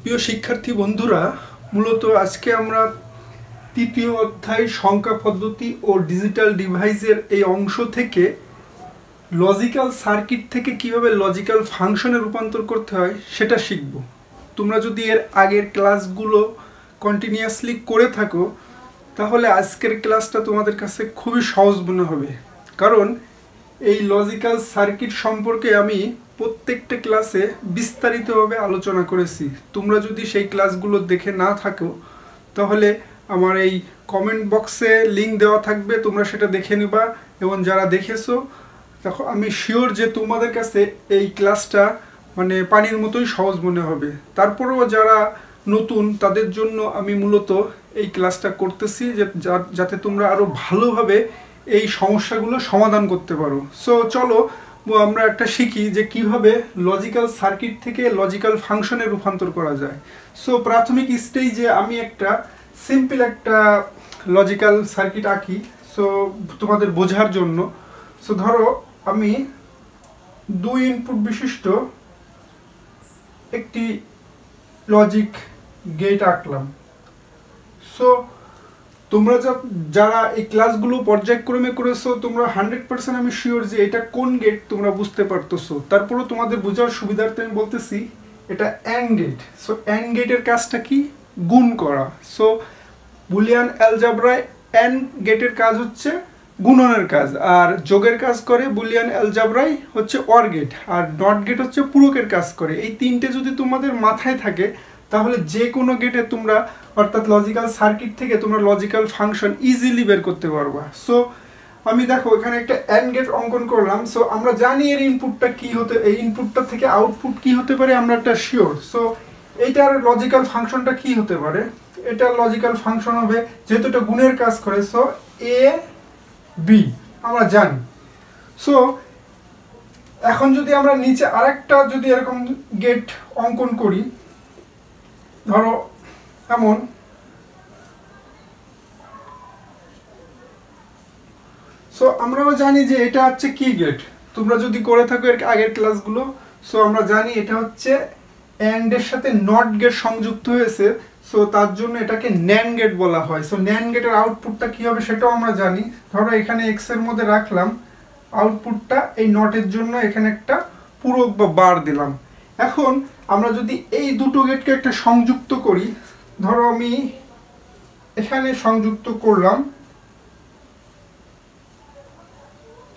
প্রিয় শিক্ষার্থী বন্ধুরা, মূলত আজকে আমরা তৃতীয় অধ্যায় সংখ্যা পদ্ধতি ও ডিজিটাল ডিভাইসের এই অংশ থেকে লজিক্যাল সার্কিট থেকে কিভাবে লজিক্যাল ফাংশনে রূপান্তর করতে হয় সেটা শিখব। তোমরা যদি এর আগের ক্লাসগুলো কন্টিনিউয়াসলি করে থাকো তাহলে আজকের ক্লাসটা তোমাদের কাছে খুবই সহজ মনে হবে, কারণ এই লজিক্যাল সার্কিট সম্পর্কে আমি প্রত্যেকটা ক্লাসে বিস্তারিতভাবে আলোচনা করেছি। তোমরা যদি সেই ক্লাসগুলো দেখে না থাকো তাহলে আমার এই কমেন্ট বক্সে লিঙ্ক দেওয়া থাকবে, তোমরা সেটা দেখে নিবা। এবং যারা দেখেছো তখন আমি শিওর যে তোমাদের কাছে এই ক্লাসটা মানে পানির মতোই সহজ মনে হবে। তারপরেও যারা নতুন তাদের জন্য আমি মূলত এই ক্লাসটা করতেছি যাতে তোমরা আরও ভালোভাবে এই সমস্যাগুলো সমাধান করতে পারো। সো চলো আমরা একটা শিখি যে কিভাবে লজিক্যাল সার্কিট থেকে লজিক্যাল ফাংশনে রূপান্তর করা যায়। সো প্রাথমিক স্টেজে আমি একটা সিম্পল একটা লজিক্যাল সার্কিট আঁকি, সো তোমাদের বোঝার জন্য। সো ধরো আমি 2 ইনপুট বিশিষ্ট একটি লজিক গেট আঁকলাম। সো তোমরা যারা এই ক্লাসগুলো পর্যায়ক্রমে করেছো তোমরা 100% আমি শিওর যে এটা কোন গেট তোমরা বুঝতে পারতেছো। তারপরেও তোমাদের বোঝার সুবিধার্থে আমি বলতেছি এটা অ্যান্ড গেট। সো অ্যান্ড গেটের কাজটা কি? গুণ করা। সো বুলিয়ান অ্যালজাবরায় অ্যান্ড গেটের কাজ হচ্ছে গুণনের কাজ, আর যোগের কাজ করে বুলিয়ান অ্যালজাবরায় হচ্ছে অর গেট, আর নট গেট হচ্ছে পূরকের কাজ করে। এই তিনটে যদি তোমাদের মাথায় থাকে তাহলে যে কোনো গেটে তোমরা অর্থাৎ লজিক্যাল সার্কিট থেকে তোমরা লজিক্যাল ফাংশন ইজিলি বের করতে পারবা। সো আমি দেখো এখানে একটা অ্যান্ড গেট অঙ্কন করলাম। সো আমরা জানি এর ইনপুটটা কি হতে, এই ইনপুটটা থেকে আউটপুট কি হতে পারে আমরা একটা শিওর। সো এইটার লজিক্যাল ফাংশনটা কি হতে পারে? এটার লজিক্যাল ফাংশন হবে, যেহেতু এটা গুণের কাজ করে, সো এ বি আমরা জানি। সো এখন যদি আমরা নিচে আরেকটা যদি এরকম গেট অঙ্কন করি, ধরো এমন, সো আমরাও জানি যে এটা হচ্ছে কি গেট। তোমরা যদি করে থাকো এর আগের ক্লাসগুলো, সো আমরা জানি এটা হচ্ছে অ্যান্ড এর সাথে নট গেট সংযুক্ত হয়েছে, সো তার জন্য এটাকে ন্যান্ড গেট বলা হয়। সো ন্যান্ড গেটের আউটপুটটা কি হবে সেটাও আমরা জানি। ধরো এখানে এক্স এর মধ্যে রাখলাম, আউটপুটটা এই নটের জন্য এখানে একটা পূরক বা বার দিলাম। এখন আমরা যদি এই দুটো গেটকে একটা সংযুক্ত করি, ধরো আমি এখানে সংযুক্ত করলাম,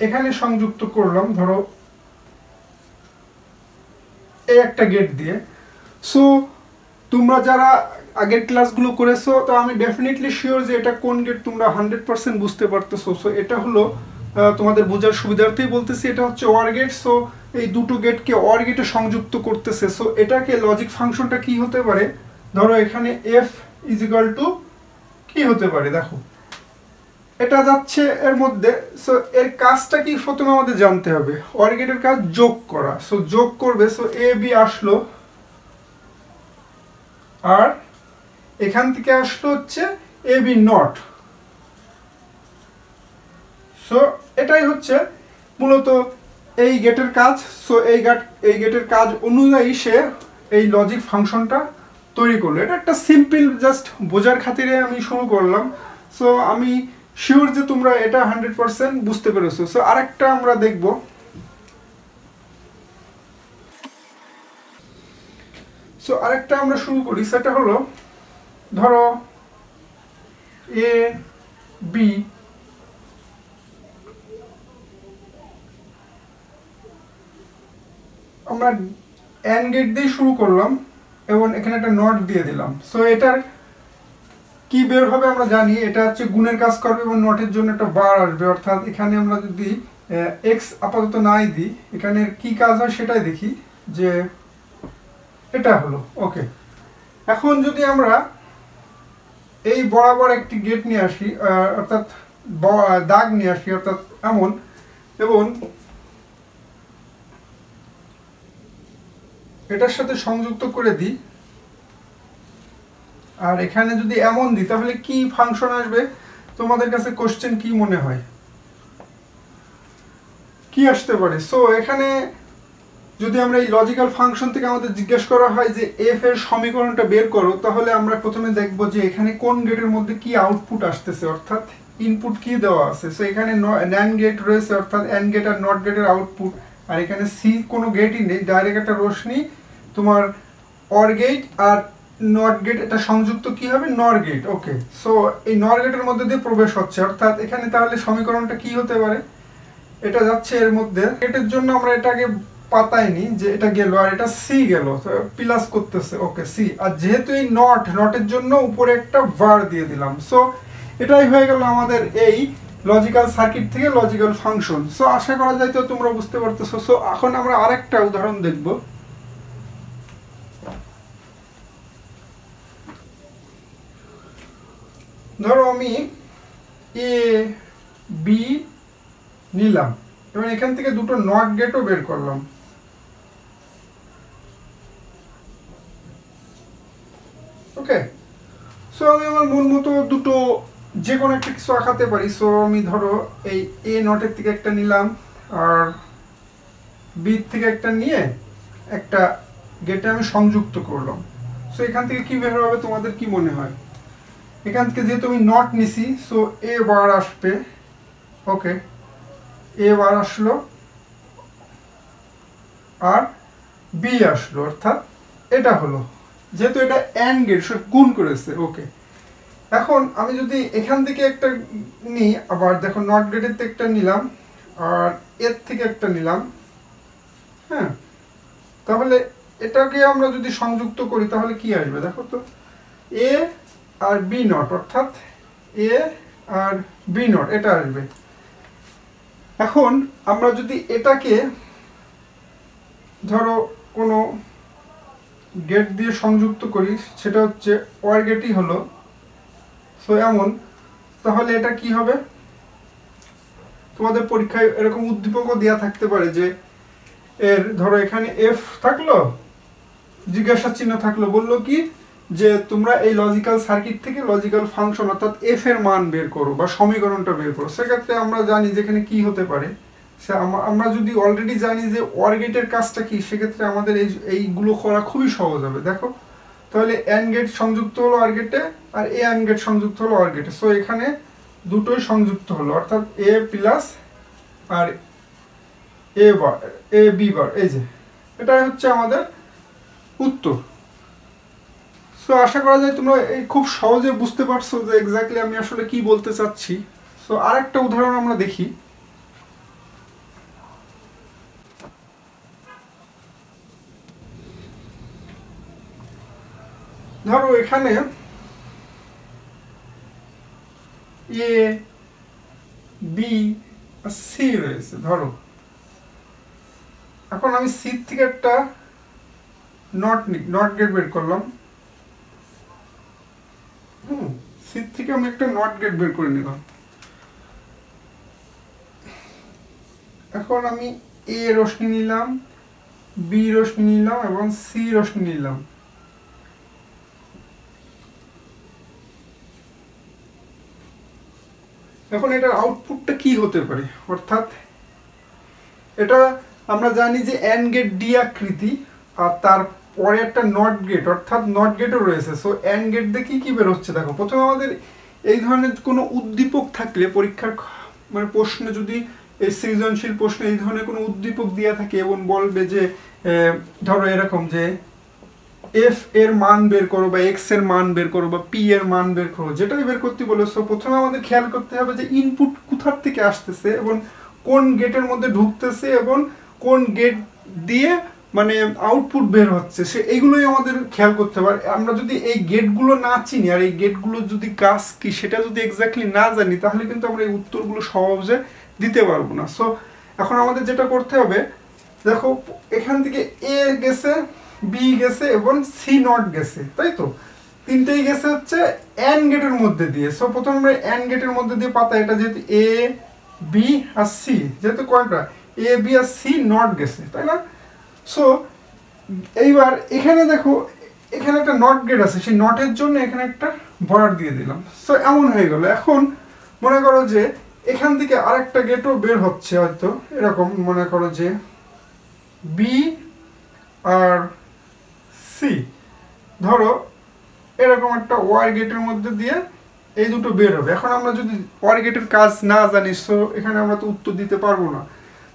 এখানে সংযুক্ত করলাম ধরো এই একটা গেট দিয়ে। সো তোমরা যারা আগের ক্লাসগুলো করেছো তো আমি ডেফিনেটলি শিওর যে এটা কোন গেট তোমরা 100% বুঝতে পারতেছো। সো এটা হলো তোমাদের বোঝার সুবিধার্থেই বলতেছি, এটা হচ্ছে অর গেট। সো এই দুটো গেটকে অর গেটে সংযুক্ত করতেছে। সো এটাকে লজিক ফাংশনটা কি হতে পারে? ধরো এখানে এফ ইজ ইকুয়াল টু কি হতে পারে, দেখো এটা যাচ্ছে এর মধ্যে। সো এর কাজটা কি প্রথমে আমাদের জানতে হবে। অর গেটের কাজ যোগ করা, সো যোগ করবে। সো এ বি আসলো, আর এখান থেকে আসলো হচ্ছে এ বি নট। সো এটাই হচ্ছে মূলত এই গেটের কাজ। সো এই গেটের কাজ অনুযায়ী সে এই লজিক ফাংশনটা তৈরি করলো। এটা একটা সিম্পল জাস্ট বোঝার খাতিরে আমি শুরু করলাম। সো আমি শিওর যে তোমরা এটা 100% বুঝতে পেরেছো। সো আরেকটা আমরা দেখব। সো আরেকটা আমরা শুরু করি, সেটা হলো ধরো এ বি, আমরা অ্যান্ড গেট দিয়ে শুরু করলাম এবং এখানে একটা নট দিয়ে দিলাম। সো এটার কি বের হবে আমরা জানি, এটা হচ্ছে গুণের কাজ করবে এবং নটের জন্য একটা বার আসবে। অর্থাৎ এখানে আমরা যদি এক্স আপাতত নাই দিই, এখানে কি কাজ হয় সেটাই দেখি, যে এটা হলো ওকে। এখন যদি আমরা এই বরাবর একটি গেট নিয়ে আসি, অর্থাৎ দাগ নিয়ে আসি, অর্থাৎ এমন, এবং এটার সাথে সংযুক্ত করে দিই, আর এখানে যদি এমন দিই তাহলে কি ফাংশন আসবে? তোমাদের কাছে কোশ্চেন কি মনে হয় কি আসতে পারে? সো এখানে যদি আমরা এই লজিক্যাল ফাংশন থেকে আমাদের জিজ্ঞেস করা হয় যে এফ এর সমীকরণটা বের করো, তাহলে আমরা প্রথমে দেখব যে এখানে কোন গেটের মধ্যে কি আউটপুট আসতেছে, অর্থাৎ ইনপুট কি দেওয়া আছে। সো এখানে ন্যান্ড গেট রয়েছে, অর্থাৎ অ্যান্ড গেট আর নট গেটের আউটপুট। আর এখানে সি কোনো গেটই নেই, ডাইরেক্ট একটা রশ্মি তোমার অর গেট আর নট গেট এটা সংযুক্ত কি হবে, নর গেট। ওকে, সো এই নর গেটের মধ্যে দিয়ে প্রবেশ হচ্ছে, অর্থাৎ এখানে তাহলে সমীকরণটা কি হতে পারে, এটা যাচ্ছে এর মধ্যে। গেটের জন্য আমরা এটাকে পাতাইনি যে এটা গেল আর এটা সি গেল, প্লাস করতেছে। ওকে, সি। আর যেহেতু এই নটের জন্য উপরে একটা var দিয়ে দিলাম। সো এটাই হয়ে গেল আমাদের এই লজিক্যাল সার্কিট থেকে লজিক্যাল ফাংশন। সো আশা করা যায় তো তোমরা বুঝতে পারতেছো। সো এখন আমরা আরেকটা উদাহরণ দেখব। ধরো আমি এ বি নিলাম এবং এখান থেকে দুটো নট গেটও বের করলাম। ওকে, সো আমি আমার মন মতো দুটো যে কোনো একটা কিছু আঁকাতে পারি। সো আমি ধরো এই এ নটের থেকে একটা নিলাম আর বি থেকে একটা নিয়ে একটা গেটে আমি সংযুক্ত করলাম। সো এখান থেকে কি বের হবে তোমাদের কি মনে হয়? এখান থেকে যেহেতু আমি নট নিছি, সো এ বার আসবে। ওকে, এ বার আসলো আর বি আসলো, অর্থাৎ এটা হলো, যেহেতু এটা অ্যান্ড গেট সে গুণ করেছে। ওকে, এখন আমি যদি এখান থেকে একটা নিই, আবার দেখো নট গেটের থেকে একটা নিলাম আর এর থেকে একটা নিলাম, হ্যাঁ, তাহলে এটাকে আমরা যদি সংযুক্ত করি তাহলে কি আসবে দেখো তো, এ আর বি নট, অর্থাৎ এ আর বি নট এটা আসবে। এখন আমরা যদি এটাকে ধরো কোনো গেট দিয়ে সংযুক্ত করি, সেটা হচ্ছে ওয়ার গেটই হলো। সো এমন, তাহলে এটা কি হবে, তোমাদের পরীক্ষায় এরকম উদ্দীপকও দেওয়া থাকতে পারে যে এর ধরো এখানে এফ থাকলো, জিজ্ঞাসা চিহ্ন থাকলো, বললো কি যে তোমরা এই লজিক্যাল সার্কিট থেকে লজিক্যাল ফাংশন অর্থাৎ এফ এর মান বের করো বা সমীকরণটা বের করো। সেক্ষেত্রে আমরা জানি যে এখানে কি হতে পারে, আমরা যদি অলরেডি জানি যে অর গেটের কাজটা কি, সেক্ষেত্রে আমাদের এইগুলো করা খুবই সহজ হবে। দেখো তাহলে অ্যান্ড গেট সংযুক্ত হলো অর গেটে আর এ অ্যান্ড গেট সংযুক্ত হলো অর গেটে। সো এখানে দুটোই সংযুক্ত হলো, অর্থাৎ এ plus R A bar, A B বার, এই যে এটাই হচ্ছে আমাদের উত্তর। সো আশা করা যায় তোমরা খুব সহজে বুঝতে পারছো যে এক্স্যাক্টলি আমি আসলে কি বলতে চাচ্ছি। সো আরেকটা উদাহরণ আমরা দেখি। ধরো এখানে এ বি আর সি রয়েছে। ধরো এখন আমি সি থেকে একটা নট গেট বের করলাম। সি থেকে আমি একটা নট গেট বের করে নিলাম। এখন আমি এ রশ্মি নিলাম, বি রশ্মি নিলাম এবং সি রশ্মি নিলাম। এখন এটার আউটপুটটা কি হতে পারে, অর্থাৎ এটা আমরা জানি যে অ্যান্ড গেট ডি আকৃতি আর তারপরে একটা নট গেট অর্থাৎ নট গেটও রয়েছে। সো অ্যান্ড গেট দিয়ে কি কি বের হচ্ছে দেখো। প্রথমে আমাদের এই ধরনের কোনো উদ্দীপক থাকলে পরীক্ষার মানে প্রশ্নে, যদি এই সৃজনশীল প্রশ্নে এই ধরনের কোনো উদ্দীপক দেওয়া থাকে এবং বলবে যে ধরো এরকম যে এফ এর মান বের করো বা এক্স এর মান বের করো বা পি এর মান বের করো, যেটাই বের করতে বলে। সো প্রথমে আমাদের খেয়াল করতে হবে যে ইনপুট কোথার থেকে আসতেছে এবং কোন গেটের মধ্যে ঢুকতেছে এবং কোন গেট দিয়ে মানে আউটপুট বের হচ্ছে, সে এইগুলোই আমাদের খেয়াল করতে হবে। আমরা যদি এই গেটগুলো না চিনি আর এই গেটগুলো যদি কাজ কি সেটা যদি এক্স্যাক্টলি না জানি, তাহলে কিন্তু আমরা এই উত্তরগুলো সহজে দিতে পারবো না। সো এখন আমাদের যেটা করতে হবে, দেখো এখান থেকে এ গেছে, বি গেছে এবং সি নট গেছে, তাই তো তিনটেই গেছে হচ্ছে অ্যান্ড গেটের মধ্যে দিয়ে। সো প্রথমে আমরা অ্যান্ড গেটের মধ্যে দিয়ে পাতা, এটা যেহেতু এ বি আর সি, যেহেতু কয়টা A B R C not গেছে, তাই না? সো এইবার এখানে দেখো এখানে একটা নট গেট আছে, সেই নটের জন্য এখানে একটা var দিয়ে দিলাম। সো এমন হয়ে গেল। এখন মনে করো যে এখান থেকে আরেকটা গেটও বের হচ্ছে, হয়তো এরকম মনে করো যে বি আর সি, ধরো এরকম একটা ওয়ার গেটের মধ্যে দিয়ে এই দুটো বের হবে। এখন আমরা যদি ওয়ার গেটের কাজ না জানি, সো এখানে আমরা তো উত্তর দিতে পারবো না।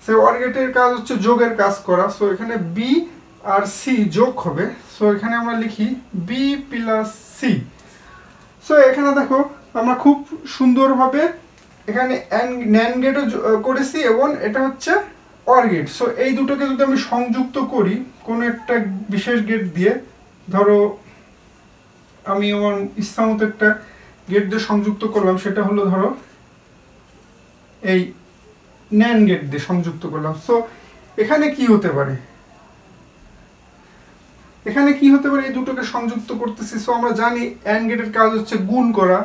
সে ওয়ার গেটের কাজ হচ্ছে যোগের কাজ করা, সো এখানে বি আর সি যোগ হবে। সো এখানে আমরা লিখি বি প্লাস সি। সো এখানে দেখো আমরা খুব সুন্দরভাবে এখানে ন্যান্ড গেটও করেছি এবং এটা হচ্ছে অর গেট। সো এই দুটোকে যদি আমি সংযুক্ত করি কোনো একটা বিশেষ গেট দিয়ে, ধরো আমি আমার ইচ্ছা মতো একটা গেট দিয়ে সংযুক্ত করলাম, সেটা হলো ধরো এই ন্যান্ড গেট দিয়ে সংযুক্ত করলাম। সো এখানে কি হতে পারে, এখানে কি হতে পারে, এই দুটোকে সংযুক্ত করতেছি। সো আমরা জানি অ্যান্ড গেটের কাজ হচ্ছে গুণ করা।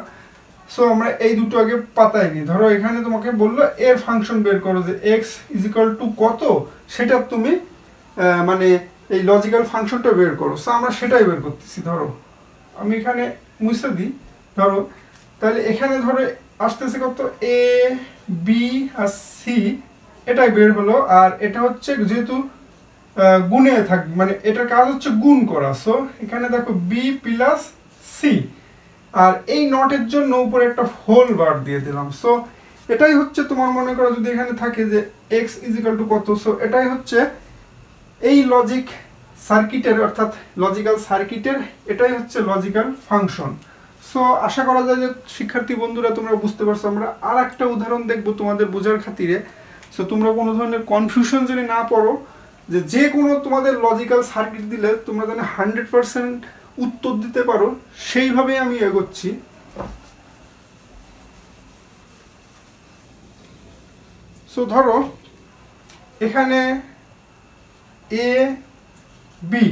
সো আমরা এই দুটো আগে পাতাইনি। ধরো এখানে তোমাকে বললো এর ফাংশন বের করো, যে এক্স ইজ ইকুয়াল টু কত, সেটা তুমি মানে এই লজিক্যাল ফাংশনটা বের করো। সো আমরা সেটাই বের করতেছি। ধরো আমি এখানে মুছে দিই, ধরো তাহলে এখানে ধরো আসতেছে কত, এ বি আর সি, এটাই বের হলো। আর এটা হচ্ছে যেহেতু গুণে থাকবে, মানে এটার কাজ হচ্ছে গুণ করা। সো এখানে দেখো বি প্লাস সি, আর এই নটের জন্য উপরে একটা হোল বার দিয়ে দিলাম। সো এটাই হচ্ছে তোমার মনে করো যদি এখানে থাকে যে এক্স ইজ ইকুয়াল টু কত, সো এটাই হচ্ছে এই লজিক সার্কিটের, অর্থাৎ লজিক্যাল সার্কিটের এটাই হচ্ছে লজিক্যাল ফাংশন। সো আশা করা যায় যে শিক্ষার্থী বন্ধুরা তোমরা বুঝতে পারছো। আমরা আর একটা উদাহরণ দেখবো তোমাদের বোঝার খাতিরে। সো তোমরা কোনো ধরনের কনফিউশন যদি না পড়ো, যে কোনো তোমাদের লজিক্যাল সার্কিট দিলে তোমরা যেন 100% উত্তর দিতে পারো, সেইভাবেই আমি এগোচ্ছি। সো ধরো এখানে এ বি,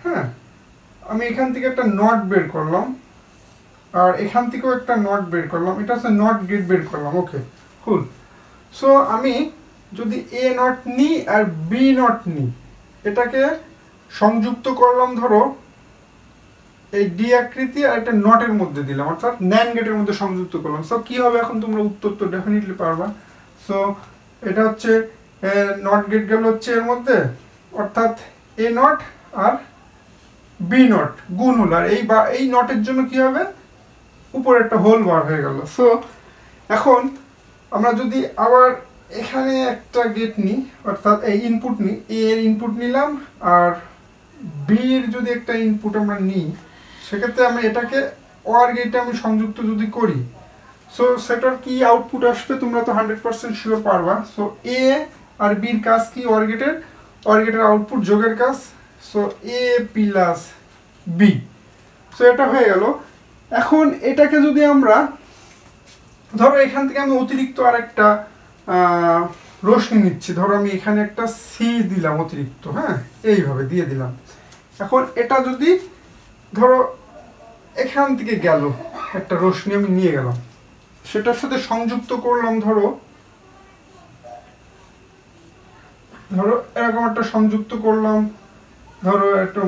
হ্যাঁ আমি এখান থেকে একটা নট বের করলাম, আর এখান থেকেও একটা নট বের করলাম, এটা হচ্ছে নট গেট বের করলাম। ওকে কুল। সো আমি যদি এ নট নিই আর বি নট নিই, এটাকে সংযুক্ত করলাম ধরো এই ডি আকৃতি আর একটা নটের মধ্যে দিলাম, অর্থাৎ ন্যান্ড গেটের মধ্যে সংযুক্ত করলাম। সো কি হবে, এখন তোমরা উত্তর তো ডেফিনেটলি পারবা। সো এটা হচ্ছে নট গেট গেল হচ্ছে এর মধ্যে, অর্থাৎ এ নট আর বি নট গুণ হলো, আর এই নটের জন্য কি হবে, উপরে একটা হোল বার হয়ে গেল। সো এখন আমরা যদি আবার এখানে একটা গেট নিই, অর্থাৎ এই ইনপুট নিই, এ এর ইনপুট নিলাম আর বির যদি একটা ইনপুট আমরা নিই, সেক্ষেত্রে আমি এটাকে ওয়ার গেটে আমি সংযুক্ত যদি করি, সো সেটার কি আউটপুট আসবে তোমরা তো 100% শিওর পারবা। সো এ আর বির কাজ কি, ওয়ার গেটের আউটপুট যোগের কাজ। সো এ প্লাস বি, সো এটা হয়ে গেল। এখন এটাকে যদি আমরা ধরো এখান থেকে আমি অতিরিক্ত আর একটা রশ্মি নিচ্ছি, ধরো আমি এখানে একটা সি দিলাম অতিরিক্ত, হ্যাঁ এইভাবে দিয়ে দিলাম। এখন এটা যদি ধরো এখান থেকে গেল একটা রশ্মি আমি নিয়ে গেলাম, সেটার সাথে সংযুক্ত করলাম, ধরো এরকম একটা সংযুক্ত করলাম, ধরো একটা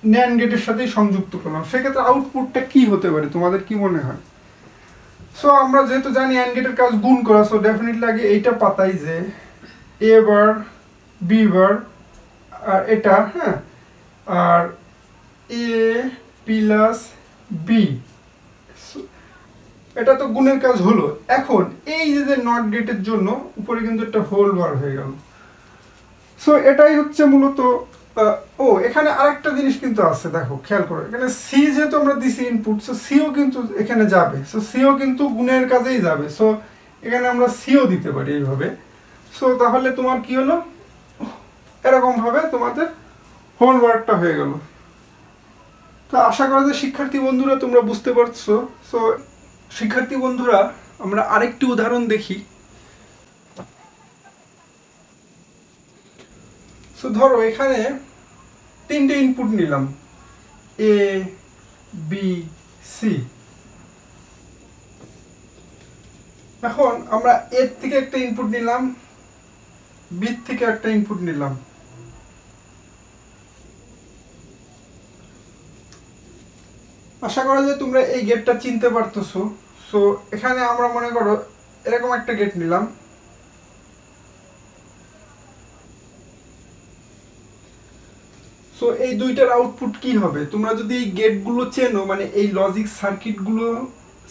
ন্যান্ড গেটের সাথেই সংযুক্ত করলাম, সেক্ষেত্রে আউটপুটটা কি হতে পারে তোমাদের কি মনে হয়? সো আমরা যেহেতু জানি অ্যান্ড গেটের কাজ গুণ করা, সো ডেফিনেটলি আগে এইটা পাতাই যে এ বার বি বার আর এটা, হ্যাঁ, আর এ প্লাস বি, এটা তো গুণের কাজ হলো। এখন এই যে নট গেটের জন্য উপরে কিন্তু একটা হোল বার হয়ে গেল। সো এটাই হচ্ছে মূলত এখানে আরেকটা জিনিস কিন্তু আছে, দেখো খেয়াল করো, এখানে সি যেহেতু আমরা দিছি ইনপুট, সো সিও কিন্তু এখানে যাবে, সো সিও কিন্তু গুণের কাজেই যাবে। সো এখানে আমরা সিও দিতে পারি এইভাবে। সো তাহলে তোমার কি হলো, এরকম ভাবে তোমাদের হোল ওয়ার্কটা হয়ে গেল। তো আশা করা যায় শিক্ষার্থী বন্ধুরা তোমরা বুঝতে পারছো। সো শিক্ষার্থী বন্ধুরা আমরা আরেকটি উদাহরণ দেখি। সো ধরো এখানে তিনটে ইনপুট নিলাম, এ বি সি। এখন আমরা এর থেকে একটা ইনপুট নিলাম, বি থেকে একটা ইনপুট নিলাম। আশা করা যায় তোমরা এই গেটটা চিনতে পারতেছো। সো এখানে আমরা মনে করো এরকম একটা গেট নিলাম, সো এই দুইটার আউটপুট কি হবে? তোমরা যদি এই গেটগুলো চেনো, মানে এই লজিক সার্কিটগুলো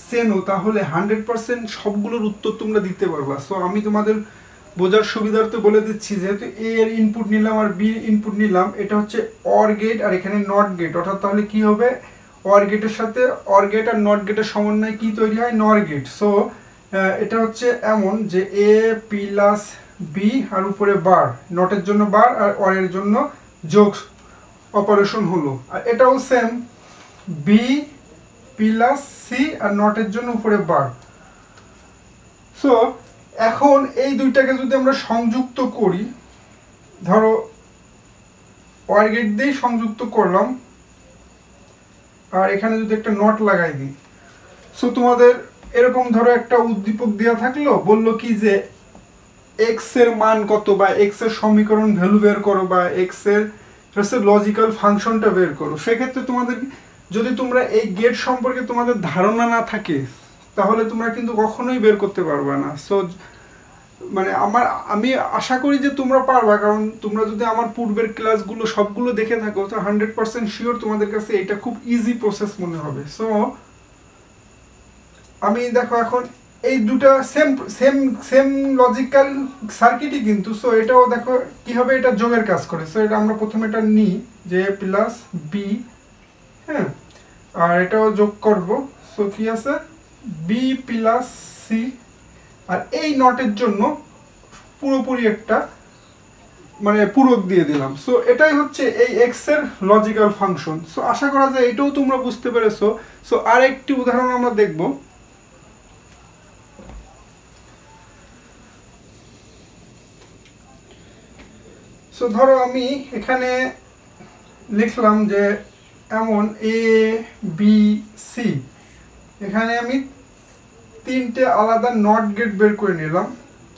চেনো, তাহলে 100% সবগুলোর উত্তর তোমরা দিতে পারবা। সো আমি তোমাদের বোঝার সুবিধার্থে বলে দিচ্ছি, যেহেতু এ এর ইনপুট নিলাম আর বি ইনপুট নিলাম, এটা হচ্ছে অর গেট আর এখানে নট গেট, অর্থাৎ তাহলে কি হবে, অর গেটের সাথে অর গেট আর নট গেটের সমন্বয়ে কি তৈরি হয়, নর গেট। সো এটা হচ্ছে এমন যে এ প্লাস বি আর উপরে বার, নটের জন্য বার আর অরের জন্য যোগ অপারেশন হলো। আর এটাও সেম, বি প্লাস সি আর নটের জন্য উপরে বার। সো এখন এই দুইটাকে যদি আমরা সংযুক্ত করি, ধরো ওয়ার গেট দিয়েই সংযুক্ত করলাম আর এখানে যদি একটা নট লাগাই দিই, সো তোমাদের এরকম ধরো একটা উদ্দীপক দেওয়া থাকলো, বললো কি যে এক্স এর মান কত, বা এক্স এর সমীকরণ ভ্যালু বের করো, বা এক্স এর লজিক্যাল ফাংশনটা বের করো। সেক্ষেত্রে তোমাদের যদি তোমরা এই গেট সম্পর্কে তোমাদের ধারণা না থাকে, তাহলে তোমরা কিন্তু কখনোই বের করতে পারবে না। সো মানে আমি আশা করি যে তোমরা পারবা, কারণ তোমরা যদি আমার পূর্বের ক্লাসগুলো সবগুলো দেখে থাকো, তো 100% শিওর তোমাদের কাছে এটা খুব ইজি প্রসেস মনে হবে। সো আমি দেখো এখন এই দুটো সেম সেম সেম লজিক্যাল সার্কিটই কিন্তু। সো এটাও দেখো কি হবে, এটা যোগের কাজ করে। সো এটা আমরা প্রথমে এটা নিই যে প্লাস বি, হ্যাঁ, আর এটাও যোগ করব। সো কি আছে, বি প্লাস সি, আর এই নটের জন্য পুরোপুরি একটা মানে পূরক দিয়ে দিলাম। সো এটাই হচ্ছে এই এক্স এর লজিক্যাল ফাংশন। সো আশা করা যায় এটাও তোমরা বুঝতে পেরেছো। সো আর একটি উদাহরণ আমরা দেখব। সো ধরো আমি এখানে লিখলাম যে এমন এ বি সি, এখানে আমি তিনটে আলাদা নট গেট বের করে নিলাম।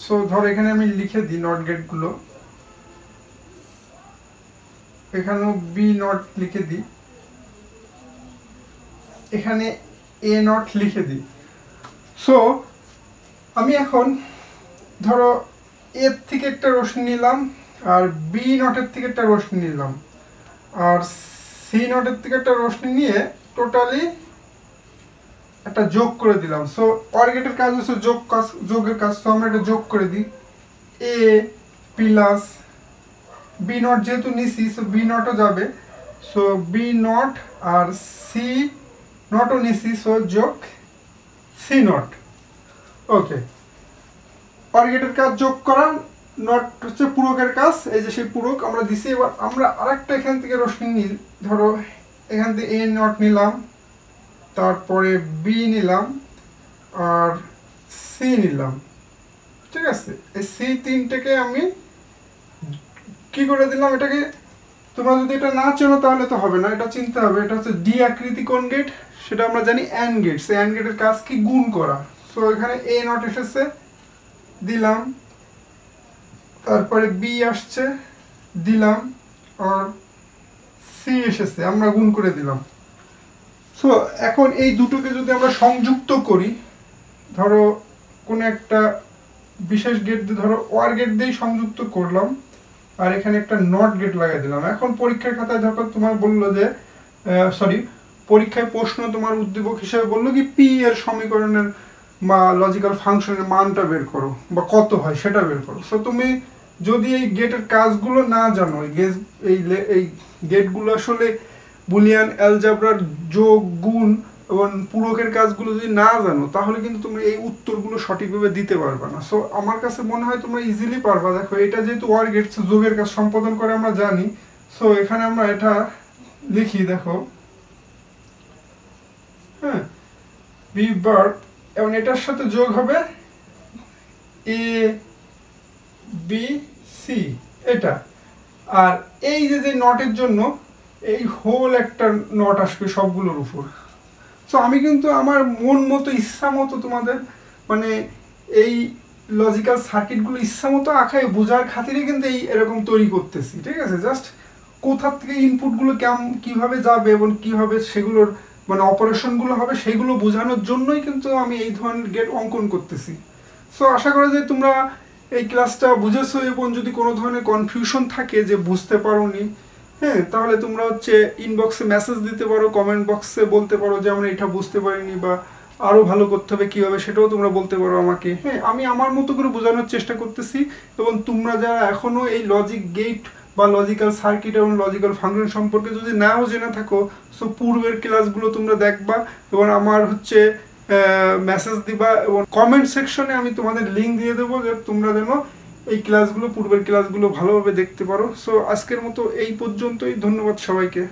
সো ধরো এখানে আমি লিখে দিই নট গেটগুলো, এখানেও বি নট লিখে দিই, এখানে এ নট লিখে দিই। সো আমি এখন ধরো এর থেকে একটা রশ্মি নিলাম, আর বি নটের থেকে একটা রশ্মি নিলাম, আর সি নটের থেকে একটা রশ্মি নিয়ে টোটালি একটা যোগ করে দিলাম। সো অর গেটের কাজ হচ্ছে যোগের কাজ। সো আমরা এটা যোগ করে দিই, এ প্লাস বি নট যেহেতু নিছি, সো বি নটও যাবে। সো বি নট আর সি নটও নিছি, সো যোগ সি নট। ওকে, অর গেটের কাজ যোগ করা, নট হচ্ছে পূরকের কাজ। এই যে সেই পূরক আমরা দিছি। এবার আমরা আরেকটা এখান থেকে রশ্মি নিই, ধরো এখান থেকে এ নট নিলাম, তারপরে বি নিলাম আর সি নিলাম, ঠিক আছে। এই সি তিনটাকে আমি কি করে দিলাম, এটাকে তোমরা যদি এটা না চেনো তাহলে তো হবে না, এটা চিনতে হবে। এটা হচ্ছে ডি আকৃতি কোন গেট, সেটা আমরা জানি অ্যান্ড গেট। সে অ্যান্ড গেটের কাজ কি, গুণ করা। সো এখানে এ নট এসেছে, দিলাম, তারপরে বি আসছে, দিলাম, আর সি এসেছে, আমরা গুণ করে দিলাম। সো এখন এই দুটোকে যদি আমরা সংযুক্ত করি, ধরো কোনো একটা বিশেষ গেট দিয়ে, ধরো ওয়ার গেট দিয়েই সংযুক্ত করলাম, আর এখানে একটা নট গেট লাগাই দিলাম। এখন পরীক্ষার খাতায় ধরো তোমার বললো যে পরীক্ষায় প্রশ্ন তোমার উদ্দীপক হিসেবে বললো কি পি এর সমীকরণের বা লজিক্যাল ফাংশনের মানটা বের করো, বা কত হয় সেটা বের করো। সো তুমি যদি এই গেটের কাজগুলো না জানো, এই গেটগুলো আসলে বুলিয়ান অ্যালজেব্রার যোগ, গুণ এবং পূরকের কাজগুলো যদি না জানো, তাহলে কিন্তু তুমি এই উত্তরগুলো সঠিকভাবে দিতে পারবে না। সো আমার কাছে মনে হয় তোমরা ইজিলি পারবা। দেখো এটা যেহেতু ওয়ার গেট, যোগের কাজ সম্পাদন করে আমরা জানি। সো এখানে আমরা এটা লিখি, দেখো, হ্যাঁ, বি বার, এবং এটার সাথে যোগ হবে এ বি সি, এটা। আর এই যে নটের জন্য এই হোল একটা নট আসবে সবগুলোর উপর। সো আমি কিন্তু আমার মন মতো ইচ্ছা মতো তোমাদের মানে এই লজিক্যাল সার্কিটগুলো ইচ্ছা মতো আঁকায় বোঝার খাতিরে কিন্তু এই এরকম তৈরি করতেছি, ঠিক আছে। জাস্ট কোথা থেকে ইনপুটগুলো কিভাবে যাবে এবং কিভাবে সেগুলোর মানে অপারেশনগুলো হবে সেগুলো বোঝানোর জন্যই কিন্তু আমি এই ধরনের গেট অঙ্কন করতেছি। সো আশা করা যায় তোমরা এই ক্লাসটা বুঝেছো, এবং যদি কোনো ধরনের কনফিউশন থাকে যে বুঝতে পারোনি হ্যাঁ, তাহলে তোমরা হচ্ছে ইনবক্সে মেসেজ দিতে পারো, কমেন্ট বক্সে বলতে পারো যে আমরা এটা বুঝতে পারিনি বা আরও ভালো করতে হবে কীভাবে, সেটাও তোমরা বলতে পারো আমাকে। হ্যাঁ, আমি আমার মতো করে বোঝানোর চেষ্টা করতেছি। এবং তোমরা যারা এখনও এই লজিক গেট বা লজিক্যাল সার্কিট এবং লজিক্যাল ফাংশন সম্পর্কে যদি নাও জেনে থাকো, সো পূর্বের ক্লাসগুলো তোমরা দেখবা এবং আমার হচ্ছে মেসেজ দিবা, এবং কমেন্ট সেকশনে আমি তোমাদের লিঙ্ক দিয়ে দেবো যে তোমরা যেন এই ক্লাসগুলো, পূর্বের ক্লাসগুলো ভালোভাবে দেখতে পারো। সো আজকের মতো এই পর্যন্তই, ধন্যবাদ সবাইকে।